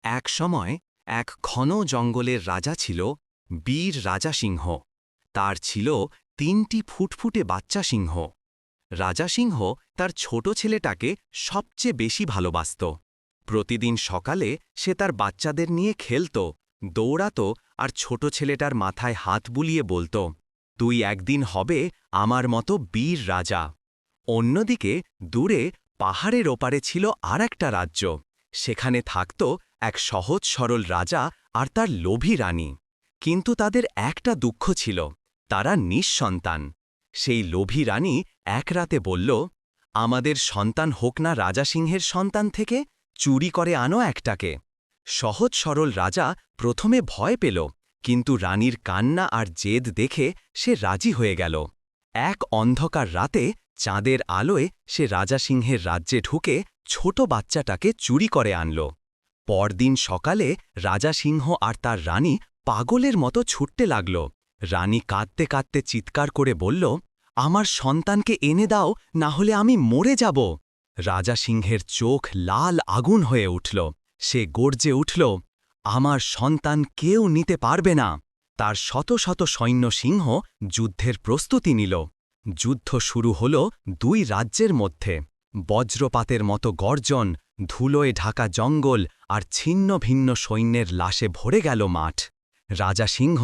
এক সময় এক ঘন জঙ্গলের রাজা ছিল বীর রাজা সিংহ। তার ছিল ৩টি ফুটফুটে বাচ্চা সিংহ। রাজা সিংহ তার ছোট ছেলেটাকে সবচেয়ে বেশি ভালোবাসত। প্রতিদিন সকালে সে তার বাচ্চাদের নিয়ে খেলত, দৌড়াত আর ছোট ছেলেটার মাথায় হাত বুলিয়ে বলত, তুই একদিন হবে আমার মতো বীর রাজা। অন্যদিকে দূরে পাহাড়ের ওপারে ছিল আর একটা রাজ্য। সেখানে থাকত এক সহজ সরল রাজা আর তার লোভী রানী। কিন্তু তাদের একটা দুঃখ ছিল, তারা নিঃসন্তান। সেই লোভী রানী এক রাতে বলল, আমাদের সন্তান হোক না রাজা সিংহের সন্তান থেকে, চুরি করে আনো একটাকে। সহজ সরল রাজা প্রথমে ভয় পেল, কিন্তু রানীর কান্না আর জেদ দেখে সে রাজি হয়ে গেল। এক অন্ধকার রাতে চাঁদের আলোয় সে রাজা সিংহের রাজ্যে ঢুকে ছোট বাচ্চাটাকে চুরি করে আনল। পরদিন সকালে রাজা সিংহ আর তার রানী পাগলের মতো ছুটতে লাগল। রানী কাঁদতে কাঁদতে চিৎকার করে বলল, আমার সন্তানকে এনে দাও, না হলে আমি মরে যাব। রাজা সিংহের চোখ লাল আগুন হয়ে উঠল। সে গর্জে উঠল, আমার সন্তান কেউ নিতে পারবে না। তার শত শত সৈন্য সিংহ যুদ্ধের প্রস্তুতি নিল। যুদ্ধ শুরু হল দুই রাজ্যের মধ্যে। বজ্রপাতের মতো গর্জন, ধুলোয় ঢাকা জঙ্গল আর ছিন্ন ভিন্ন সৈন্যের লাশে ভরে গেল মাঠ। রাজা সিংহ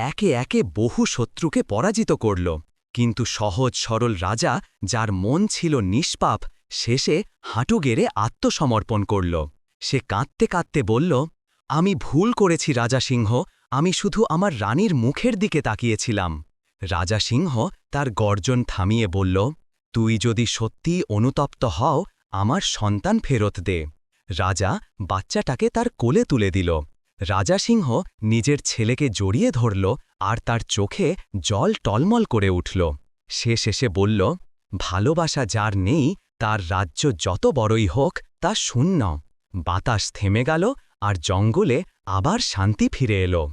একে একে বহু শত্রুকে পরাজিত করল, কিন্তু সহজ সরল রাজা, যার মন ছিল নিষ্পাপ, শেষে হাঁটু গেড়ে আত্মসমর্পণ করল। সে কাঁদতে কাঁদতে বলল, আমি ভুল করেছি রাজা সিংহ, আমি শুধু আমার রানীর মুখের দিকে তাকিয়েছিলাম। রাজা সিংহ তার গর্জন থামিয়ে বলল, তুই যদি সত্যিই অনুতপ্ত হও, আমার সন্তান ফেরত দে। রাজা বাচ্চাটাকে তার কোলে তুলে দিল। রাজা সিংহ নিজের ছেলেকে জড়িয়ে ধরল আর তার চোখে জল টলমল করে উঠল। সে শেষে বলল, ভালোবাসা যার নেই, তার রাজ্য যত বড়ই হোক তা শূন্য। বাতাস থেমে গেল আর জঙ্গলে আবার শান্তি ফিরে এলো।